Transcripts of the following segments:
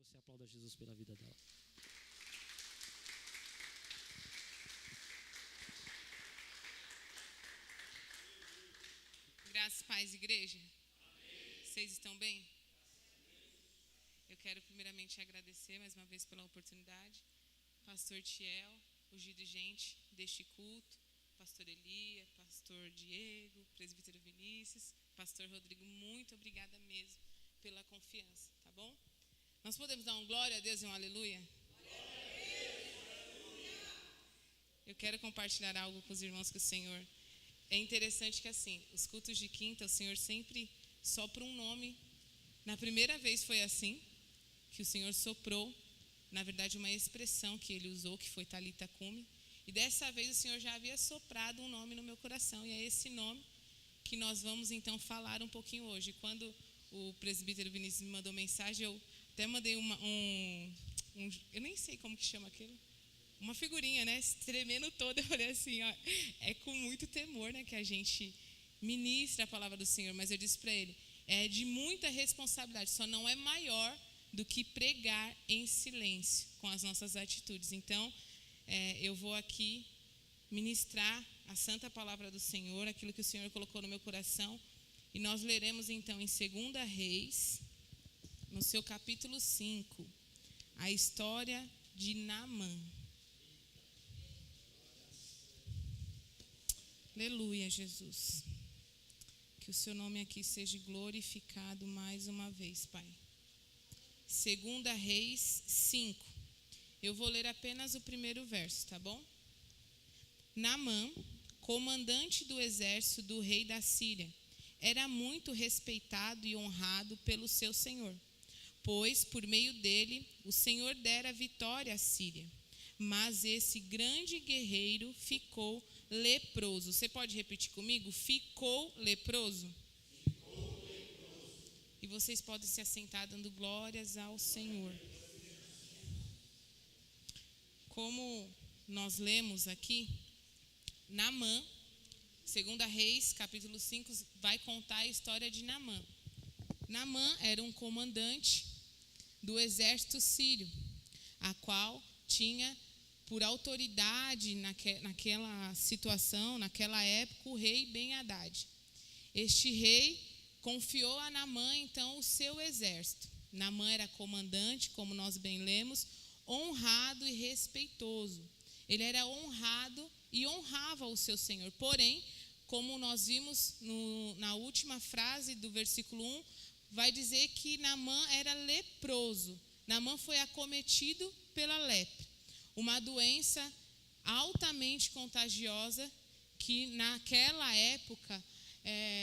você aplauda Jesus pela vida dela. Graças, paz, igreja. Amém. Vocês estão bem? Eu quero primeiramente agradecer mais uma vez pela oportunidade. Pastor Tiel, o dirigente deste culto, Pastor Elia, Pastor Diego, Presbítero Vinícius, Pastor Rodrigo, muito obrigada mesmo pela confiança, tá bom? Nós podemos dar um glória a Deus e um aleluia? Glória a Deus, aleluia! Eu quero compartilhar algo com os irmãos que o Senhor... É interessante que assim, os cultos de quinta, o Senhor sempre sopra um nome. Na primeira vez foi assim, que o Senhor soprou, na verdade uma expressão que Ele usou, que foi Talita Cumi. E dessa vez o Senhor já havia soprado um nome no meu coração, e é esse nome que nós vamos então falar um pouquinho hoje. Quando o presbítero Vinícius me mandou mensagem, eu até mandei eu nem sei como que chama aquilo. Uma figurinha, né? Tremendo toda. Eu falei assim, ó, é com muito temor, né, que a gente ministra a palavra do Senhor. Mas eu disse para ele, é de muita responsabilidade, só não é maior do que pregar em silêncio com as nossas atitudes. Então, eu vou aqui ministrar a santa palavra do Senhor, aquilo que o Senhor colocou no meu coração. E nós leremos então em 2 Reis, no seu capítulo 5, a história de Naamã. Aleluia, Jesus. Que o seu nome aqui seja glorificado mais uma vez, Pai. 2 Reis 5. Eu vou ler apenas o primeiro verso, tá bom? Naamã, comandante do exército do rei da Síria, era muito respeitado e honrado pelo seu senhor, pois por meio dele o Senhor dera vitória à Síria. Mas esse grande guerreiro ficou leproso. Você pode repetir comigo? Ficou leproso? Ficou leproso. E vocês podem se assentar dando glórias ao Senhor. Como nós lemos aqui, Naamã, 2 Reis, capítulo 5, vai contar a história de Naamã. Naamã era um comandante do exército sírio, a qual tinha por autoridade naquela situação, naquela época, o rei Ben-Hadad. Este rei confiou a Naamã, então, o seu exército. Naamã era comandante, como nós bem lemos, honrado e respeitoso. Ele era honrado e honrava o seu senhor. Porém, como nós vimos na última frase do versículo 1, vai dizer que Naamã era leproso. Naamã foi acometido pela lepra, uma doença altamente contagiosa que naquela época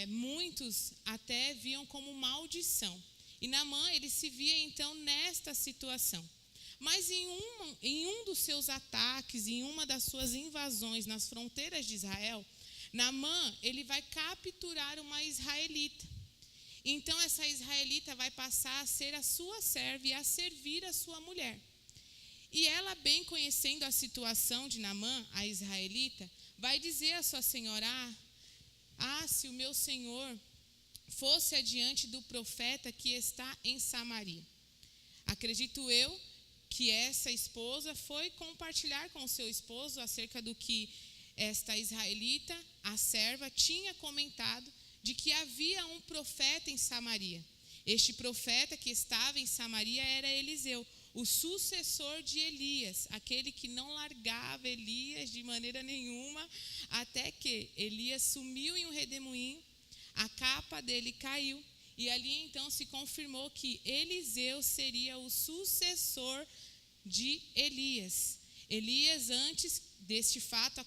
muitos até viam como maldição. E Naamã, ele se via então nesta situação. Mas em um dos seus ataques, em uma das suas invasões nas fronteiras de Israel, Naamã, ele vai capturar uma israelita. Então essa israelita vai passar a ser a sua serva e a servir a sua mulher. E ela, bem conhecendo a situação de Naamã, a israelita, vai dizer à sua senhora, se o meu senhor fosse adiante do profeta que está em Samaria. Acredito eu que essa esposa foi compartilhar com o seu esposo acerca do que esta israelita, a serva, tinha comentado de que havia um profeta em Samaria. Este profeta que estava em Samaria era Eliseu, o sucessor de Elias, aquele que não largava Elias de maneira nenhuma, até que Elias sumiu em um redemoinho, a capa dele caiu, e ali então se confirmou que Eliseu seria o sucessor de Elias. Elias, antes deste fato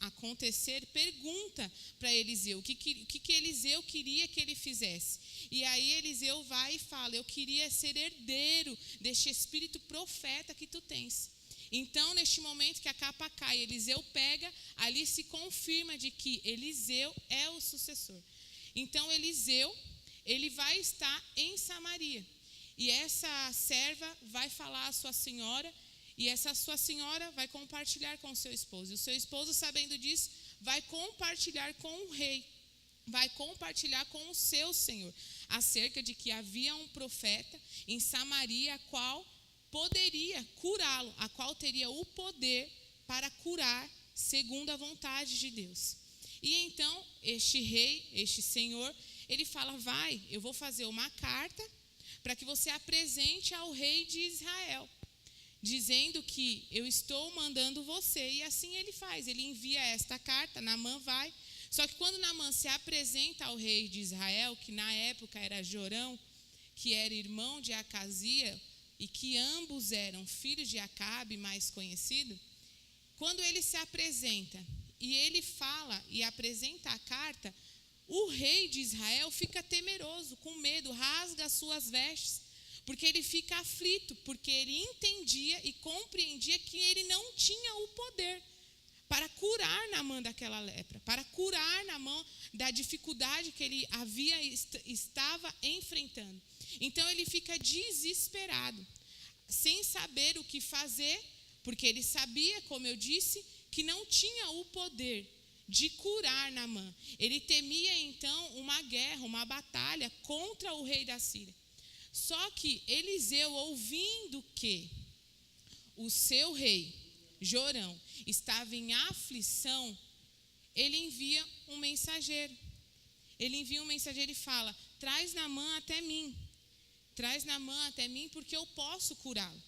acontecer, pergunta para Eliseu o que Eliseu queria que ele fizesse. E aí Eliseu vai e fala, eu queria ser herdeiro deste espírito profeta que tu tens. Então, neste momento que a capa cai, Eliseu pega, ali se confirma de que Eliseu é o sucessor. Então, Eliseu, ele vai estar em Samaria. E essa serva vai falar à sua senhora, e essa sua senhora vai compartilhar com o seu esposo. E o seu esposo, sabendo disso, vai compartilhar com o rei. vai compartilhar com o seu senhor acerca de que havia um profeta em Samaria, a qual poderia curá-lo, a qual teria o poder para curar segundo a vontade de Deus. E então este rei, este senhor, ele fala: vai, eu vou fazer uma carta para que você apresente ao rei de Israel, dizendo que eu estou mandando você. E assim ele faz, ele envia esta carta, Naamã vai. Só que quando Naamã se apresenta ao rei de Israel, que na época era Jorão, que era irmão de Acazia, e que ambos eram filhos de Acabe, mais conhecido, quando ele se apresenta e ele fala e apresenta a carta, o rei de Israel fica temeroso, com medo, rasga as suas vestes, porque ele fica aflito, porque ele entendia e compreendia que ele não tinha o poder para curar Naamã daquela lepra, para curar Naamã da dificuldade que ele estava enfrentando. Então ele fica desesperado, sem saber o que fazer, porque ele sabia, como eu disse, que não tinha o poder de curar Naamã. Ele temia então uma guerra, uma batalha contra o rei da Síria. Só que Eliseu, ouvindo que o seu rei, Jorão, estava em aflição, ele envia um mensageiro. Ele envia um mensageiro e fala: traz Naamã até mim. Traz Naamã até mim, porque eu posso curá-lo.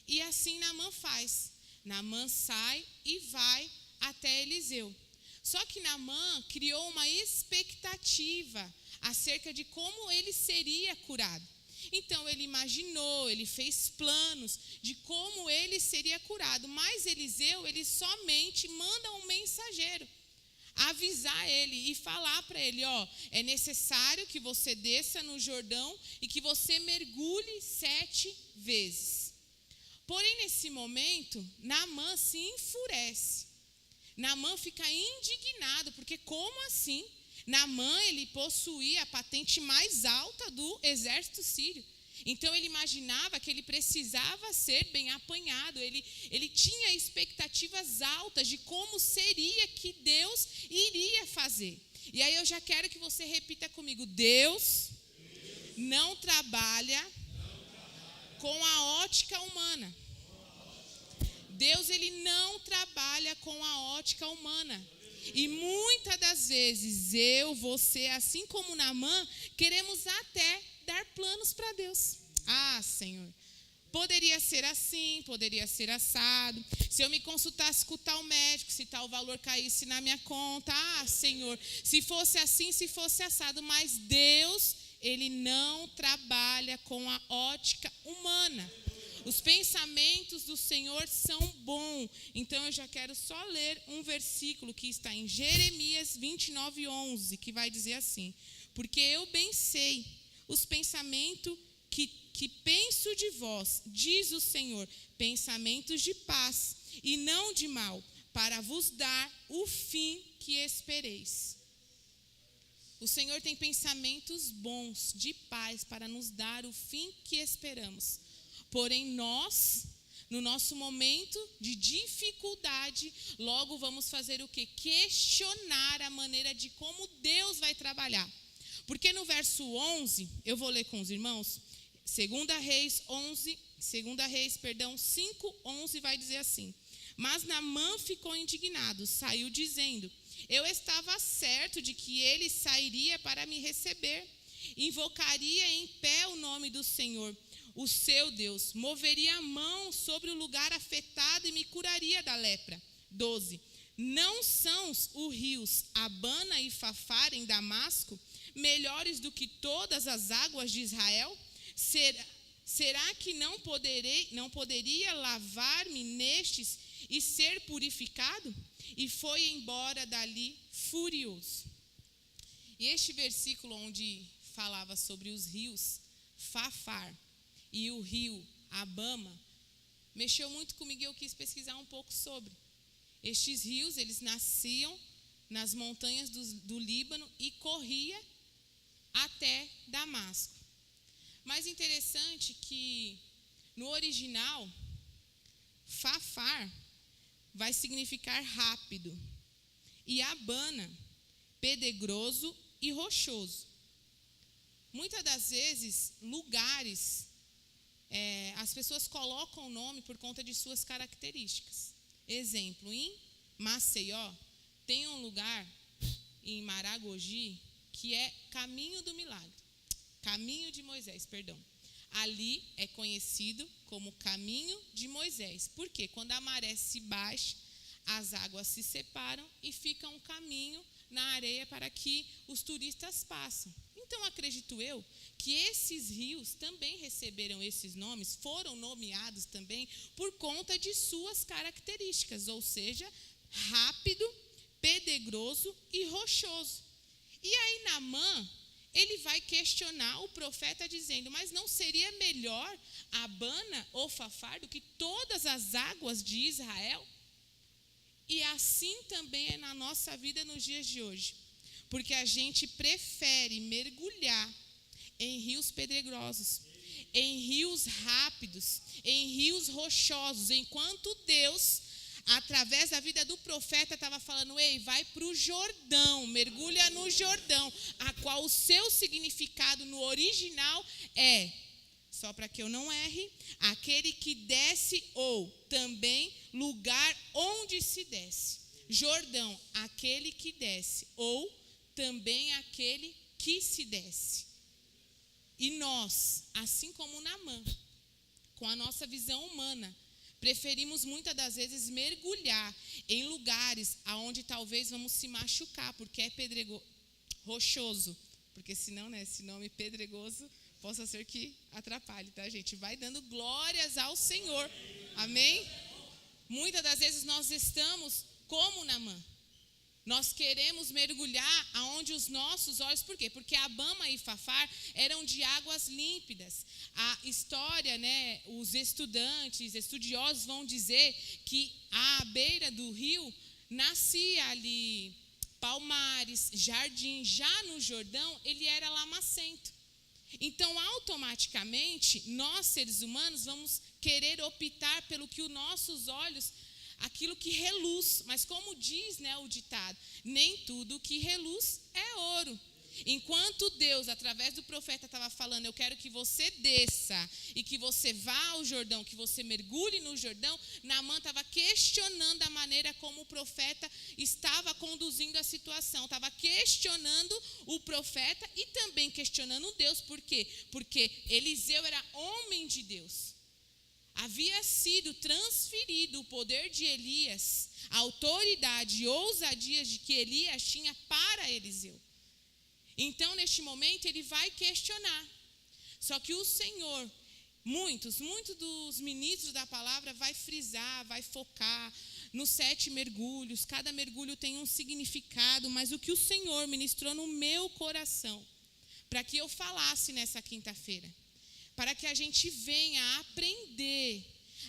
E assim Naamã faz. Naamã sai e vai até Eliseu. Só que Naamã criou uma expectativa acerca de como ele seria curado. Então ele imaginou, ele fez planos de como ele seria curado. Mas Eliseu, ele somente manda um mensageiro avisar ele e falar para ele: ó, é necessário que você desça no Jordão e que você mergulhe 7 vezes. Porém, nesse momento, Naamã se enfurece. Naamã fica indignado, porque como assim? Naamã, ele possuía a patente mais alta do exército sírio. Então ele imaginava que ele precisava ser bem apanhado, ele tinha expectativas altas de como seria que Deus iria fazer. E aí eu já quero que você repita comigo: Deus não trabalha com a ótica humana. Deus, ele não trabalha com a ótica humana. E muitas das vezes você, assim como Naamã, queremos até dar planos para Deus. Ah, Senhor, poderia ser assim, poderia ser assado. Se eu me consultasse com tal médico, se tal valor caísse na minha conta. Ah, Senhor, se fosse assim, se fosse assado. Mas Deus, ele não trabalha com a ótica humana. Os pensamentos do Senhor são bons. Então eu já quero só ler um versículo que está em Jeremias 29:11, que vai dizer assim: porque eu bem sei os pensamentos que penso de vós, diz o Senhor, pensamentos de paz e não de mal, para vos dar o fim que espereis. O Senhor tem pensamentos bons, de paz, para nos dar o fim que esperamos. Porém, nós, no nosso momento de dificuldade, logo vamos fazer o quê? Questionar a maneira de como Deus vai trabalhar. Porque no verso 11, eu vou ler com os irmãos, 2 Reis 5:11 vai dizer assim: mas Naamã ficou indignado, saiu dizendo: eu estava certo de que ele sairia para me receber, invocaria em pé o nome do Senhor, o seu Deus, moveria a mão sobre o lugar afetado e me curaria da lepra. 12. Não são os rios Abana e Fafar em Damasco melhores do que todas as águas de Israel? Será que não poderia lavar-me nestes e ser purificado? E foi embora dali furioso. E este versículo onde falava sobre os rios Fafar e o rio Abama mexeu muito comigo e eu quis pesquisar um pouco sobre. Estes rios, eles nasciam nas montanhas do Líbano e corria até Damasco. Mas interessante que no original, Fafar vai significar rápido, e Abana, pedregoso e rochoso. Muitas das vezes, lugares, as pessoas colocam o nome por conta de suas características. Exemplo, em Maceió, tem um lugar, em Maragogi, que é Caminho do Milagre. Caminho de Moisés, perdão. Ali é conhecido como Caminho de Moisés. Por quê? Quando a maré se baixa, as águas se separam e fica um caminho na areia para que os turistas passem. Então, acredito eu que esses rios também receberam esses nomes, foram nomeados também por conta de suas características, ou seja, rápido, pedregoso e rochoso. E aí, Naamã, ele vai questionar o profeta dizendo, mas não seria melhor Abana ou Fafar do que todas as águas de Israel? E assim também é na nossa vida nos dias de hoje. Porque a gente prefere mergulhar em rios pedregosos, em rios rápidos, em rios rochosos, enquanto Deus, através da vida do profeta, estava falando, ei, vai para o Jordão, mergulha no Jordão, a qual o seu significado no original é, só para que eu não erre, aquele que desce ou também lugar onde se desce. Jordão, aquele que desce ou também aquele que se desce. E nós, assim como Naamã, com a nossa visão humana, preferimos muitas das vezes mergulhar em lugares onde talvez vamos se machucar, porque é rochoso. Porque senão, né, esse nome pedregoso possa ser que atrapalhe, tá, gente? Vai dando glórias ao Senhor. Amém? Muitas das vezes nós estamos como Naamã. Nós queremos mergulhar aonde os nossos olhos, por quê? Porque Abana e Fafar eram de águas límpidas. A história, né, os estudiosos vão dizer que à beira do rio nascia ali palmares, jardim. Já no Jordão, ele era lamacento. Então, automaticamente, nós seres humanos vamos querer optar pelo que os nossos olhos, aquilo que reluz, mas como diz, né, o ditado, nem tudo que reluz é ouro. Enquanto Deus, através do profeta, estava falando, eu quero que você desça e que você vá ao Jordão, que você mergulhe no Jordão, Naamã estava questionando a maneira como o profeta estava conduzindo a situação, estava questionando o profeta e também questionando Deus. Por quê? Porque Eliseu era homem de Deus. Havia sido transferido o poder de Elias, a autoridade e ousadia de que Elias tinha para Eliseu. Então, neste momento, ele vai questionar. Só que o Senhor, muitos dos ministros da palavra vai frisar, vai focar nos 7 mergulhos. Cada mergulho tem um significado, mas o que o Senhor ministrou no meu coração, para que eu falasse nessa quinta-feira, para que a gente venha a aprender,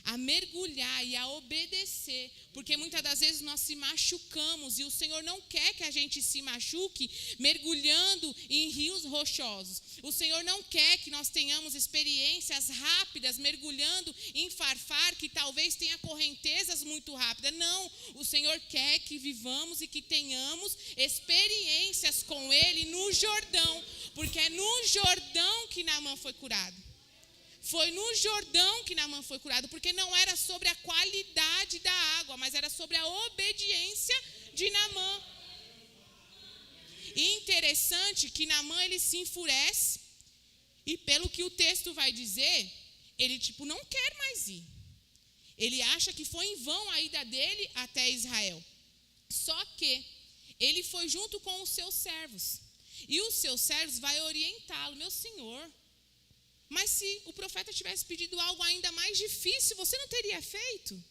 a mergulhar e a obedecer, porque muitas das vezes nós se machucamos e o Senhor não quer que a gente se machuque mergulhando em rios rochosos. O Senhor não quer que nós tenhamos experiências rápidas mergulhando em Fafar, que talvez tenha correntezas muito rápidas. Não, o Senhor quer que vivamos e que tenhamos experiências com Ele no Jordão, porque é no Jordão que Naamã foi curado. Foi no Jordão que Naamã foi curado, porque não era sobre a qualidade da água, mas era sobre a obediência de Naamã. E interessante que Naamã, ele se enfurece, e pelo que o texto vai dizer, ele não quer mais ir. Ele acha que foi em vão a ida dele até Israel. Só que ele foi junto com os seus servos, e os seus servos vai orientá-lo. Meu senhor, mas se o profeta tivesse pedido algo ainda mais difícil, você não teria feito?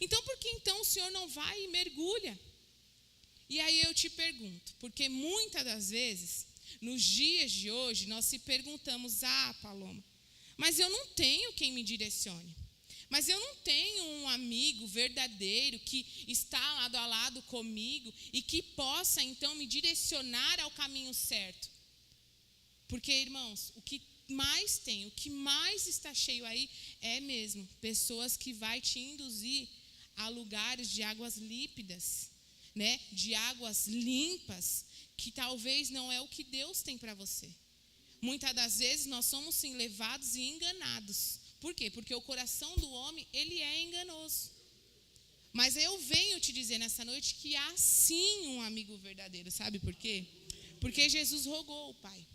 Então, por que então o senhor não vai e mergulha? E aí eu te pergunto, porque muitas das vezes, nos dias de hoje, nós se perguntamos, Paloma, mas eu não tenho quem me direcione. Mas eu não tenho um amigo verdadeiro que está lado a lado comigo e que possa então me direcionar ao caminho certo. Porque, irmãos, o que mais tem, o que mais está cheio aí é mesmo pessoas que vai te induzir a lugares de águas límpidas, né? De águas limpas, que talvez não é o que Deus tem para você. Muitas das vezes nós somos sim levados e enganados. Por quê? Porque o coração do homem, ele é enganoso. Mas eu venho te dizer nessa noite que há sim um amigo verdadeiro. Sabe por quê? Porque Jesus rogou ao Pai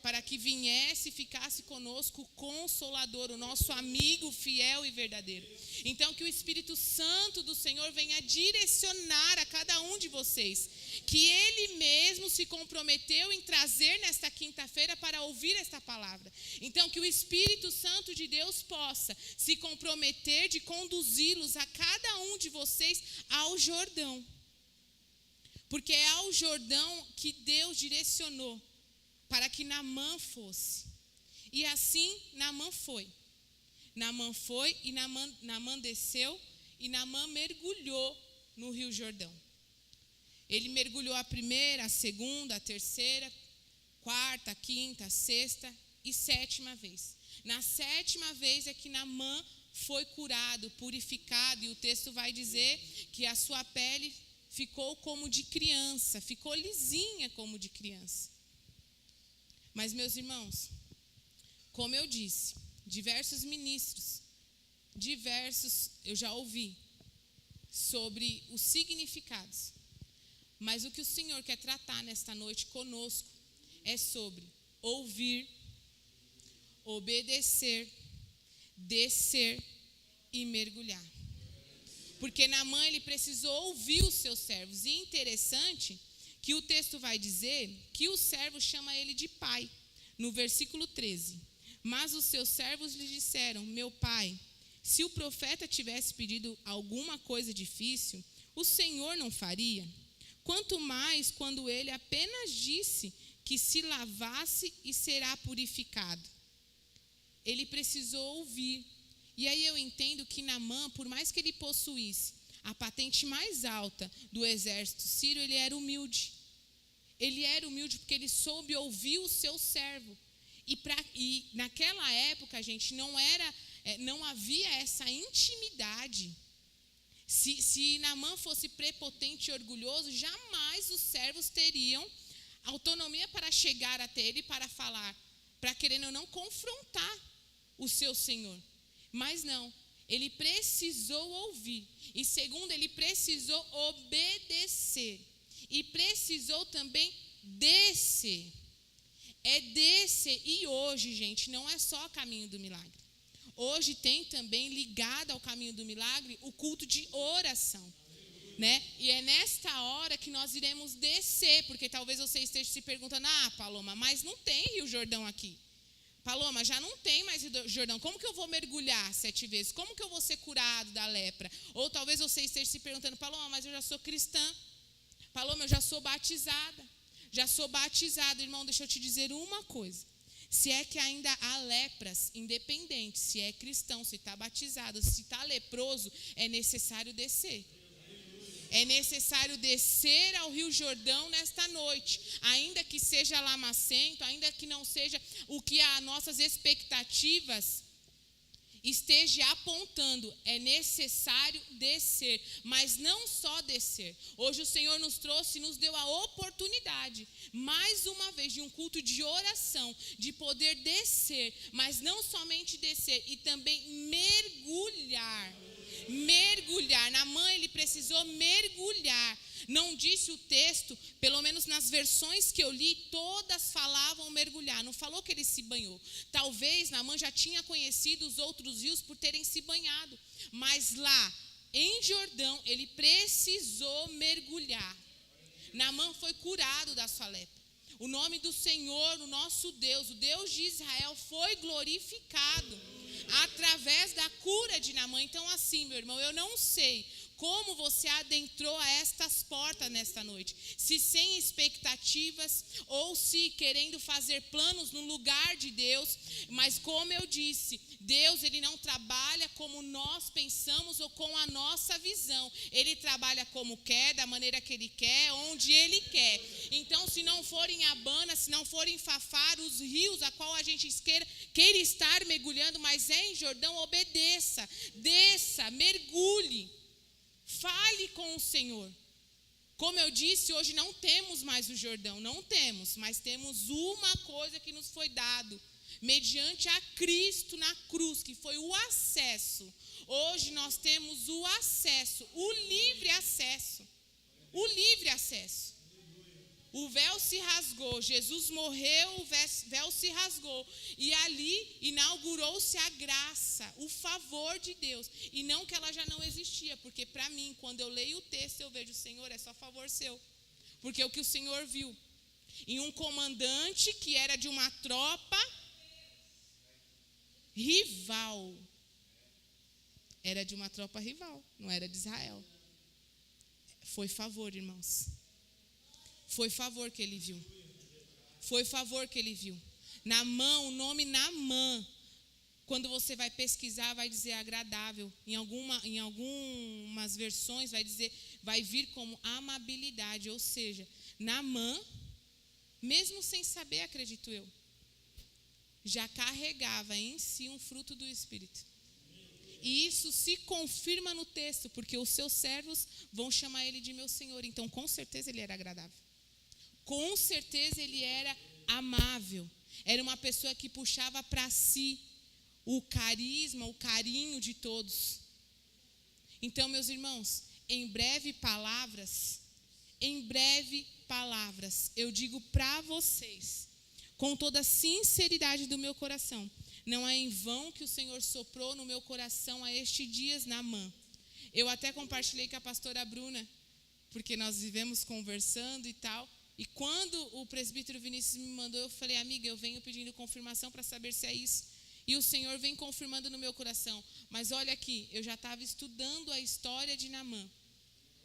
para que viesse e ficasse conosco o Consolador, o nosso amigo fiel e verdadeiro. Então que o Espírito Santo do Senhor venha direcionar a cada um de vocês, que Ele mesmo se comprometeu em trazer nesta quinta-feira para ouvir esta palavra. Então que o Espírito Santo de Deus possa se comprometer de conduzi-los a cada um de vocês ao Jordão. Porque é ao Jordão que Deus direcionou para que Naamã fosse. E assim Naamã foi. Naamã foi e Naamã desceu e Naamã mergulhou no Rio Jordão. Ele mergulhou a primeira, a segunda, a terceira, quarta, a quinta, a sexta e sétima vez. Na sétima vez é que Naamã foi curado, purificado, e o texto vai dizer que a sua pele ficou como de criança, ficou lisinha como de criança. Mas, meus irmãos, como eu disse, diversos ministros, eu já ouvi sobre os significados. Mas o que o Senhor quer tratar nesta noite conosco é sobre ouvir, obedecer, descer e mergulhar. Porque Naamã, ele precisou ouvir os seus servos. E interessante que o texto vai dizer que o servo chama ele de pai, no versículo 13. Mas os seus servos lhe disseram: meu pai, se o profeta tivesse pedido alguma coisa difícil, o Senhor não faria? Quanto mais quando ele apenas disse que se lavasse e será purificado. Ele precisou ouvir. E aí eu entendo que Naamã, por mais que ele possuísse a patente mais alta do exército sírio, ele era humilde. Ele era humilde porque ele soube ouvir o seu servo. E naquela época, gente, não havia essa intimidade. Se Naamã fosse prepotente e orgulhoso, jamais os servos teriam autonomia para chegar até ele, para falar, para querendo ou não confrontar o seu senhor. Mas não, ele precisou ouvir. E segundo, ele precisou obedecer. E precisou também descer. É descer. E hoje, gente, não é só caminho do milagre. Hoje tem também ligado ao caminho do milagre o culto de oração. Né? E é nesta hora que nós iremos descer. Porque talvez você esteja se perguntando: Paloma, mas não tem Rio Jordão aqui. Paloma, já não tem mais Jordão, como que eu vou mergulhar 7 vezes? Como que eu vou ser curado da lepra? Ou talvez você esteja se perguntando: Paloma, mas eu já sou cristã. Paloma, eu já sou batizada. Já sou batizada. Irmão, deixa eu te dizer uma coisa. Se é que ainda há lepras, independente, se é cristão, se está batizado, se está leproso, é necessário descer. É necessário descer ao Rio Jordão nesta noite, ainda que seja lamacento, ainda que não seja o que as nossas expectativas esteja apontando, é necessário descer, mas não só descer. Hoje o Senhor nos trouxe e nos deu a oportunidade, mais uma vez, de um culto de oração, de poder descer, mas não somente descer, e também mergulhar. Naamã, ele precisou mergulhar. Não disse o texto, pelo menos nas versões que eu li, todas falavam mergulhar. Não falou que ele se banhou. Talvez Naamã já tinha conhecido os outros rios por terem se banhado. Mas lá, em Jordão, ele precisou mergulhar. Naamã foi curado da sua lepra. O nome do Senhor, o nosso Deus, o Deus de Israel, foi glorificado através da cura de Naamã. Então, assim, meu irmão, eu não sei como você adentrou a estas portas nesta noite, se sem expectativas ou se querendo fazer planos no lugar de Deus, mas como eu disse, Deus, ele não trabalha como nós pensamos ou com a nossa visão, ele trabalha como quer, da maneira que ele quer, onde ele quer. Então, se não for em Abana, se não for em Fafar, os rios a qual a gente queira estar mergulhando, mas é em Jordão, obedeça, desça, mergulhe. Fale com o Senhor. Como eu disse, hoje não temos mais o Jordão, não temos, mas temos uma coisa que nos foi dado, mediante a Cristo na cruz, que foi o acesso. Hoje nós temos o acesso, o livre acesso. O livre acesso. O véu se rasgou, Jesus morreu, o véu se rasgou. E ali inaugurou-se a graça, o favor de Deus. E não que ela já não existia, porque para mim, quando eu leio o texto, eu vejo, Senhor, é só favor seu. Porque o que o Senhor viu em um comandante que era de uma tropa rival. Era de uma tropa rival, não era de Israel. Foi favor, irmãos. Foi favor que ele viu. Foi favor que ele viu. Naamã, o nome Naamã, quando você vai pesquisar, vai dizer agradável. Em algumas versões vai vir como amabilidade. Ou seja, Naamã, mesmo sem saber, acredito eu, já carregava em si um fruto do Espírito. E isso se confirma no texto, porque os seus servos vão chamar ele de meu Senhor. Então, com certeza, ele era agradável. Com certeza, ele era amável. Era uma pessoa que puxava para si o carisma, o carinho de todos. Então, meus irmãos, em breve palavras, eu digo para vocês, com toda a sinceridade do meu coração, não é em vão que o Senhor soprou no meu coração a estes dias Naamã. Eu até compartilhei com a pastora Bruna, porque nós vivemos conversando e tal. E quando o presbítero Vinícius me mandou, eu falei, amiga, eu venho pedindo confirmação para saber se é isso. E o Senhor vem confirmando no meu coração. Mas olha aqui, eu já estava estudando a história de Naamã.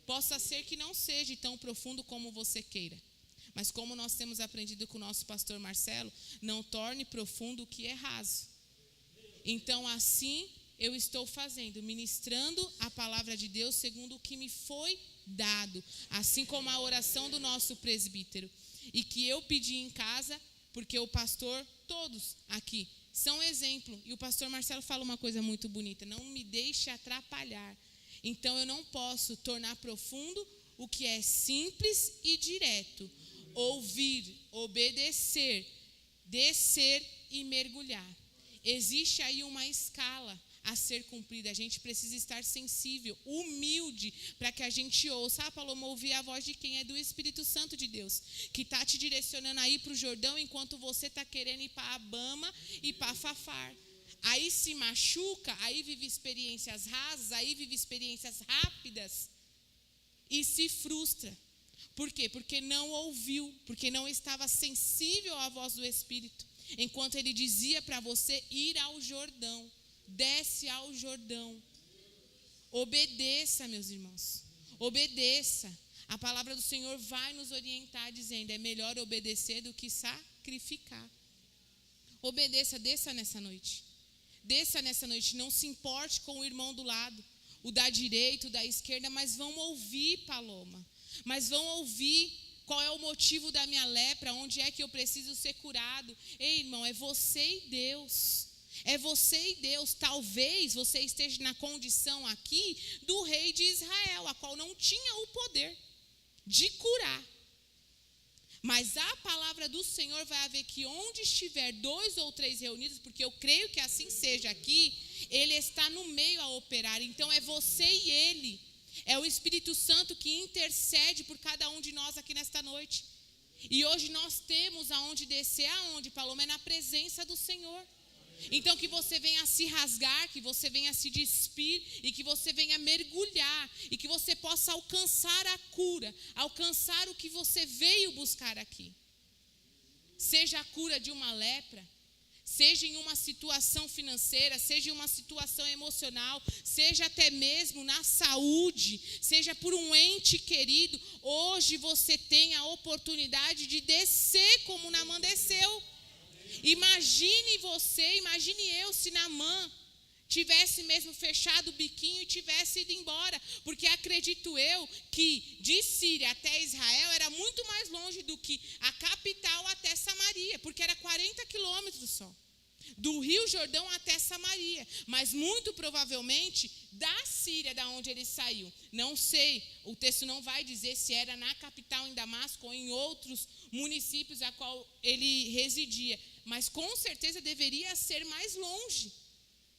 Possa ser que não seja tão profundo como você queira. Mas como nós temos aprendido com o nosso pastor Marcelo, não torne profundo o que é raso. Então assim eu estou fazendo, ministrando a palavra de Deus segundo o que me foi dado. Assim como a oração do nosso presbítero. E que eu pedi em casa, porque o pastor, todos aqui, são exemplo. E o pastor Marcelo fala uma coisa muito bonita, não me deixe atrapalhar. Então eu não posso tornar profundo o que é simples e direto. Ouvir, obedecer, descer e mergulhar. Existe aí uma escala a ser cumprida. A gente precisa estar sensível, humilde, para que a gente ouça. Ah, Paloma, ouvir a voz de quem? É do Espírito Santo de Deus, que está te direcionando aí para o Jordão, enquanto você está querendo ir para Abama e para Fafar. Aí se machuca, aí vive experiências rasas, aí vive experiências rápidas e se frustra. Por quê? Porque não ouviu, porque não estava sensível à voz do Espírito. Enquanto ele dizia para você ir ao Jordão, desce ao Jordão. Obedeça, meus irmãos, obedeça. A palavra do Senhor vai nos orientar dizendo, é melhor obedecer do que sacrificar. Obedeça, desça nessa noite. Desça nessa noite, não se importe com o irmão do lado, o da direita, o da esquerda, mas vão ouvir, Paloma. Mas vão ouvir qual é o motivo da minha lepra, onde é que eu preciso ser curado. Ei, irmão, é você e Deus. É você e Deus. Talvez você esteja na condição aqui do rei de Israel, a qual não tinha o poder de curar. Mas a palavra do Senhor vai haver que onde estiver 2 ou 3 reunidos, porque eu creio que assim seja aqui, Ele está no meio a operar. Então é você e Ele. É o Espírito Santo que intercede por cada um de nós aqui nesta noite. E hoje nós temos aonde descer, aonde, Paloma? É na presença do Senhor. Então que você venha se rasgar, que você venha se despir e que você venha mergulhar e que você possa alcançar a cura, alcançar o que você veio buscar aqui. Seja a cura de uma lepra, seja em uma situação financeira, seja em uma situação emocional, seja até mesmo na saúde, seja por um ente querido, hoje você tem a oportunidade de descer como Naamã desceu. Imagine eu se Naamã tivesse mesmo fechado o biquinho e tivesse ido embora, porque acredito eu que de Síria até Israel era muito mais longe do que a capital até Samaria, porque era 40 quilômetros só. do Rio Jordão até Samaria, mas muito provavelmente da Síria, da onde ele saiu. Não sei, o texto não vai dizer se era na capital em Damasco ou em outros municípios a qual ele residia, mas com certeza deveria ser mais longe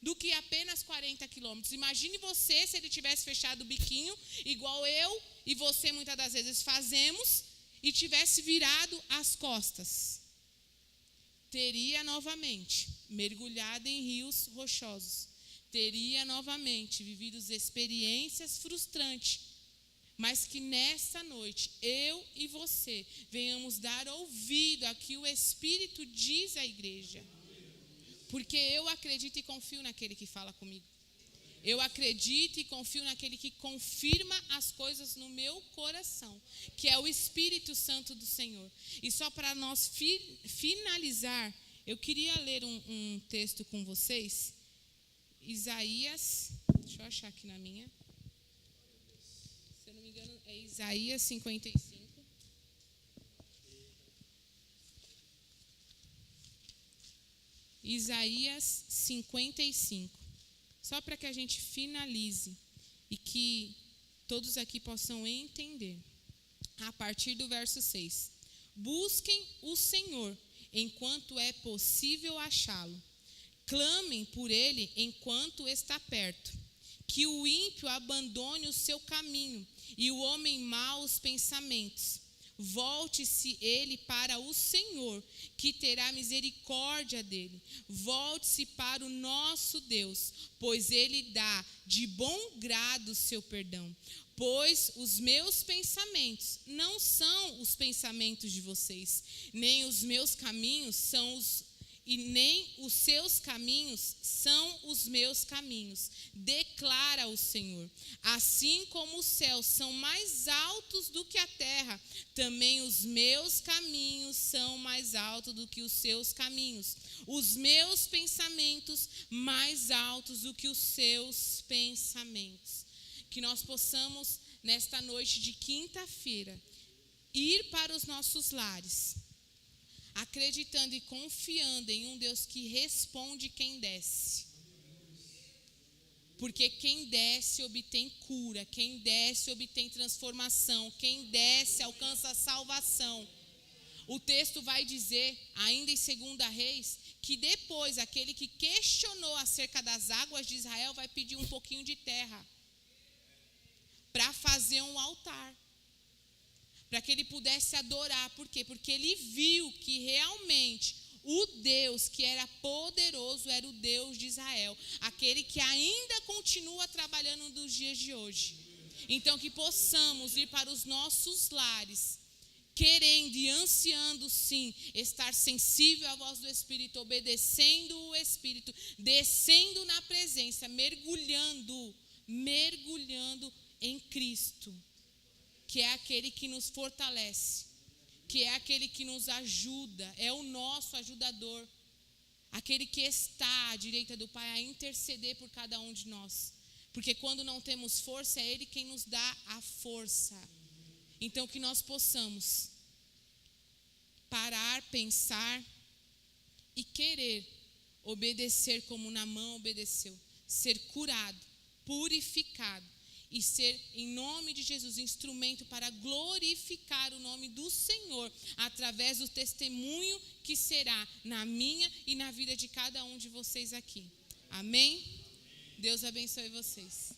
do que apenas 40 quilômetros. Imagine você se ele tivesse fechado o biquinho, igual eu e você muitas das vezes fazemos, e tivesse virado as costas. Teria novamente mergulhado em rios rochosos, teria novamente vivido experiências frustrantes, mas que nessa noite, eu e você, venhamos dar ouvido ao que o Espírito diz à igreja. Porque eu acredito e confio naquele que fala comigo. Eu acredito e confio naquele que confirma as coisas no meu coração, que é o Espírito Santo do Senhor. E só para nós finalizar, eu queria ler um texto com vocês. Isaías, deixa eu achar aqui na minha. Se eu não me engano, é Isaías 55. Isaías 55. Só para que a gente finalize e que todos aqui possam entender. A partir do verso 6. Busquem o Senhor enquanto é possível achá-lo. Clamem por ele enquanto está perto. Que o ímpio abandone o seu caminho e o homem mau os pensamentos. Volte-se ele para o Senhor, que terá misericórdia dele. Volte-se para o nosso Deus, pois ele dá de bom grado o seu perdão. Pois os meus pensamentos não são os pensamentos de vocês, nem os meus caminhos são e nem os seus caminhos são os meus caminhos, declara o Senhor. Assim como os céus são mais altos do que a terra, também os meus caminhos são mais altos do que os seus caminhos. Os meus pensamentos mais altos do que os seus pensamentos. Que nós possamos, nesta noite de quinta-feira, ir para os nossos lares, acreditando e confiando em um Deus que responde quem desce. Porque quem desce obtém cura, quem desce obtém transformação, quem desce alcança a salvação. O texto vai dizer, ainda em 2 Reis, que depois aquele que questionou acerca das águas de Israel vai pedir um pouquinho de terra para fazer um altar, para que ele pudesse adorar. Por quê? Porque ele viu que realmente o Deus que era poderoso era o Deus de Israel, aquele que ainda continua trabalhando nos dias de hoje. Então que possamos ir para os nossos lares, querendo e ansiando sim, estar sensível à voz do Espírito, obedecendo o Espírito, descendo na presença, mergulhando em Cristo, que é aquele que nos fortalece, que é aquele que nos ajuda, é o nosso ajudador, aquele que está à direita do Pai a interceder por cada um de nós, porque quando não temos força, é Ele quem nos dá a força. Então que nós possamos parar, pensar e querer obedecer como Naamã obedeceu, ser curado, purificado, e ser, em nome de Jesus, instrumento para glorificar o nome do Senhor, através do testemunho que será na minha e na vida de cada um de vocês aqui. Amém? Deus abençoe vocês.